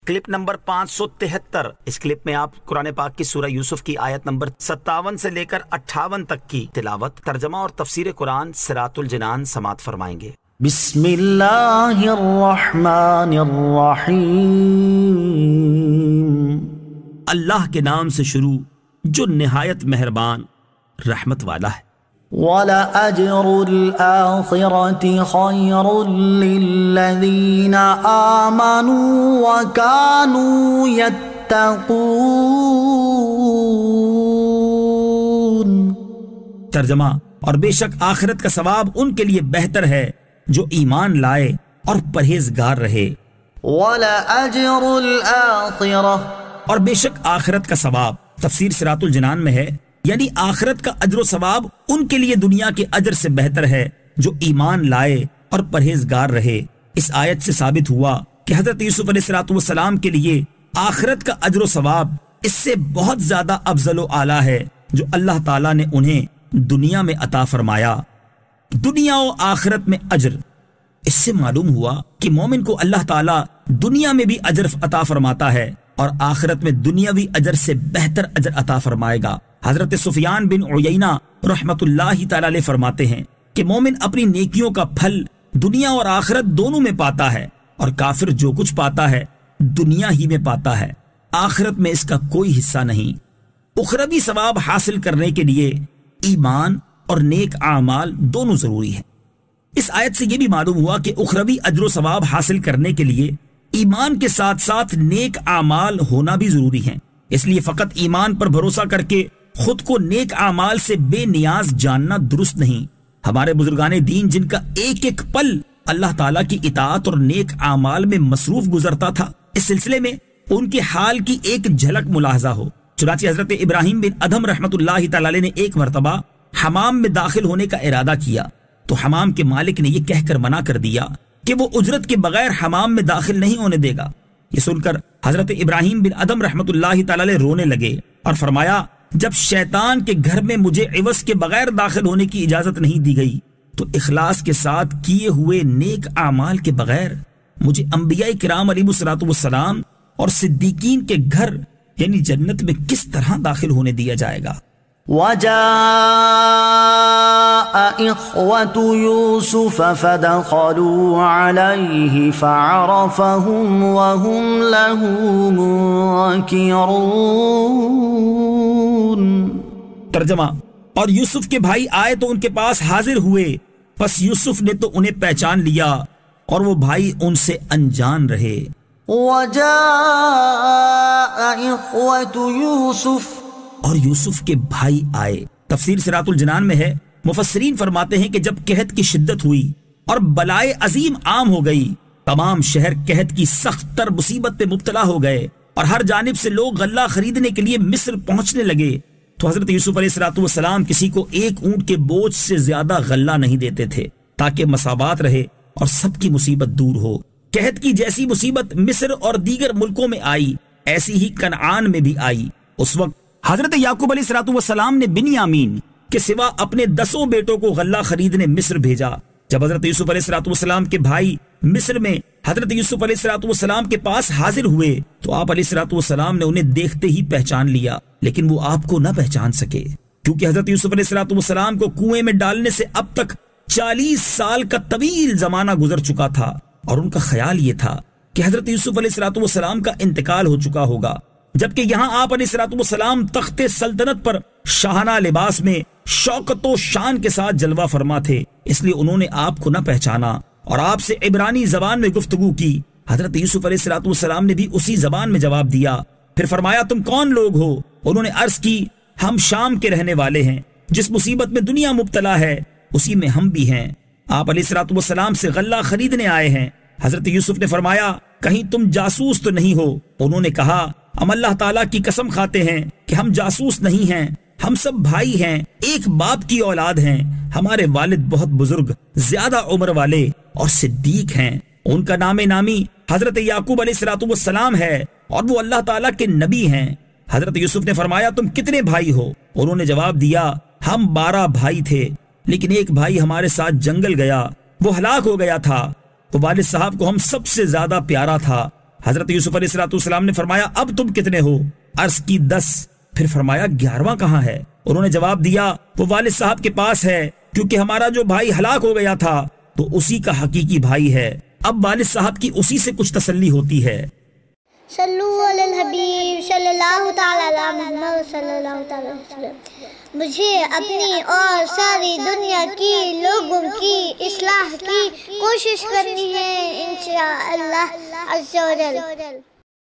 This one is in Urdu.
Clip number 573۔ اس کلپ میں آپ قرآن پاک کی سورہ یوسف کی آیت نمبر 57 سے لے کر 58 تک کی تلاوت، ترجمہ اور تفسیر قرآن صراط الجنان سماعت فرمائیں گے۔ بسم اللہ الرحمن الرحیم۔ اللہ کے نام سے شروع جو نہایت مہربان رحمت والا ہے۔ وَلَأَجْرُ الْآخِرَةِ خَيْرٌ لِّلَّذِينَ آمَنُوا وَكَانُوا يَتَّقُونَ۔ ترجمہ، اور بے شک آخرت کا ثواب ان کے لیے بہتر ہے جو ایمان لائے اور پرہیزگار رہے۔ وَلَأَجْرُ الْآخِرَةِ، اور بے شک آخرت کا ثواب تفسیر صراط الجنان میں ہے، یعنی آخرت کا اجر و ثواب ان کے لیے دنیا کے اجر سے بہتر ہے جو ایمان لائے اور پرہیزگار رہے۔ اس آیت سے ثابت ہوا کہ حضرت یوسف علیہ السلام کے لیے آخرت کا اجر و ثواب اس سے بہت زیادہ افضل و اعلیٰ ہے جو اللہ تعالیٰ نے انہیں دنیا میں عطا فرمایا۔ دنیا و آخرت میں اجر، اس سے معلوم ہوا کہ مومن کو اللہ تعالیٰ دنیا میں بھی اجر عطا فرماتا ہے اور آخرت میں دنیاوی اجر سے بہتر اجر عطا فرمائے گا۔ حضرت سفیان بن عیینہ رحمت اللہ تعالی علیہ فرماتے ہیں کہ مومن اپنی نیکیوں کا پھل دنیا اور آخرت دونوں میں پاتا ہے، اور کافر جو کچھ پاتا ہے دنیا ہی میں پاتا ہے، آخرت میں اس کا کوئی حصہ نہیں۔ اخروی ثواب حاصل کرنے کے لیے ایمان اور نیک اعمال دونوں ضروری ہیں۔ اس آیت سے یہ بھی معلوم ہوا کہ اخروی اجر و ثواب حاصل کرنے کے لیے ایمان کے ساتھ ساتھ نیک اعمال ہونا بھی ضروری ہیں۔ اس لیے فقط ایمان پر بھروسہ کر کے خود کو نیک اعمال سے بے نیاز جاننا درست نہیں۔ ہمارے بزرگان دین جن کا ایک ایک پل اللہ تعالیٰ کی اطاعت اور نیک اعمال میں مصروف گزرتا تھا، اس سلسلے میں ان کے حال کی ایک جھلک ملاحظہ ہو۔ چنانچہ حضرت ابراہیم بن ادھم رحمت اللہ تعالی علیہ نے ایک مرتبہ حمام میں داخل ہونے کا ارادہ کیا تو حمام کے مالک نے یہ کہہ کر منع کر دیا کہ وہ اجرت کے بغیر حمام میں داخل نہیں ہونے دے گا۔ یہ سن کر حضرت ابراہیم بن ادھم رحمت اللہ تعالی علیہ رونے لگے اور فرمایا، جب شیطان کے گھر میں مجھے عوض کے بغیر داخل ہونے کی اجازت نہیں دی گئی تو اخلاص کے ساتھ کیے ہوئے نیک اعمال کے بغیر مجھے انبیاء کرام علیہ الصلوۃ والسلام اور صدیقین کے گھر یعنی جنت میں کس طرح داخل ہونے دیا جائے گا۔ وَجَاءَ إِخْوَةُ يُوسُفَ فَدَخَلُوا عَلَيْهِ فَعَرَفَهُمْ وَهُمْ لَهُ مُنكِرُونَ۔ ترجمہ، اور یوسف کے بھائی آئے تو ان کے پاس حاضر ہوئے، پس یوسف نے تو انہیں پہچان لیا اور وہ بھائی ان سے انجان رہے۔ وَجَاءَ إِخْوَةُ يُوسُفَ، اور یوسف کے بھائی آئے۔ تفسیر صراط الجنان میں ہے، مفسرین فرماتے ہیں کہ جب قحط کی شدت ہوئی اور بلائے عظیم عام ہو گئی، تمام شہر قحط کی سخت تر مصیبت پہ مبتلا ہو گئے اور ہر جانب سے لوگ غلہ خریدنے کے لیے مصر پہنچنے لگے، تو حضرت یوسف علیہ السلام کسی کو ایک اونٹ کے بوجھ سے زیادہ غلہ نہیں دیتے تھے تاکہ مساوات رہے اور سب کی مصیبت دور ہو۔ قحط کی جیسی مصیبت مصر اور دیگر ملکوں میں آئی، ایسی ہی کنعان میں بھی آئی۔ اس وقت حضرت یعقوب علیہ السلام نے بنیامین کے سوا اپنے 10 بیٹوں کو غلہ خریدنے مصر بھیجا۔ جب حضرت یوسف علیہ السلام کے بھائی مصر میں حضرت یوسف علیہ السلام کے پاس حاضر ہوئے تو آپ علیہ السلام نے انہیں دیکھتے ہی پہچان لیا، لیکن وہ آپ کو نہ پہچان سکے کیونکہ حضرت یوسف علیہ السلام کو کنویں میں ڈالنے سے اب تک 40 سال کا طویل زمانہ گزر چکا تھا، اور ان کا خیال یہ تھا کہ حضرت یوسف علیہ السلام کا انتقال ہو چکا ہوگا، جبکہ یہاں آپ علیہ السلام تخت سلطنت پر شاہانہ لباس میں شوکت و شان کے ساتھ جلوہ فرما تھے، اس لیے انہوں نے آپ کو نہ پہچانا اور آپ سے عبرانی زبان میں گفتگو کی۔ حضرت یوسف علیہ السلام نے بھی اسی زبان میں جواب دیا۔ پھر فرمایا، تم کون لوگ ہو؟ انہوں نے عرض کی، ہم شام کے رہنے والے ہیں، جس مصیبت میں دنیا مبتلا ہے اسی میں ہم بھی ہیں، آپ علیہ السلام سے غلہ خریدنے آئے ہیں۔ حضرت یوسف نے فرمایا، کہیں تم جاسوس تو نہیں ہو؟ انہوں نے کہا، ہم اللہ تعالیٰ کی قسم کھاتے ہیں کہ ہم جاسوس نہیں ہیں، ہم سب بھائی ہیں، ایک باپ کی اولاد ہیں، ہمارے والد بہت بزرگ، زیادہ عمر والے اور صدیق ہیں، ان کا نام نامی حضرت یعقوب علیہ السلام ہے اور وہ اللہ تعالیٰ کے نبی ہیں۔ حضرت یوسف نے فرمایا، تم کتنے بھائی ہو؟ انہوں نے جواب دیا، ہم 12 بھائی تھے، لیکن ایک بھائی ہمارے ساتھ جنگل گیا، وہ ہلاک ہو گیا تھا، وہ والد صاحب کو ہم سب سے زیادہ پیارا تھا، حضرت یوسف علیہ السلام نے فرمایا اب تم کتنے ہو؟ عرض کی 10۔ پھر فرمایا 11واں کہاں ہے؟ انہوں نے جواب دیا وہ والد صاحب کے پاس ہے، کیونکہ ہمارا جو بھائی ہلاک ہو گیا تھا تو اسی کا حقیقی بھائی ہے۔ اب والد صاحب کی اسی سے کچھ تسلی ہوتی ہے۔ صلو علی الحبیب صلی اللہ تعالی علی محمد صلی اللہ تعالی وسلم۔ مجھے اپنی اور ساری دنیا کی لوگوں کی اصلاح کی کوشش کرنی ہے انشاءاللہ عز و جل۔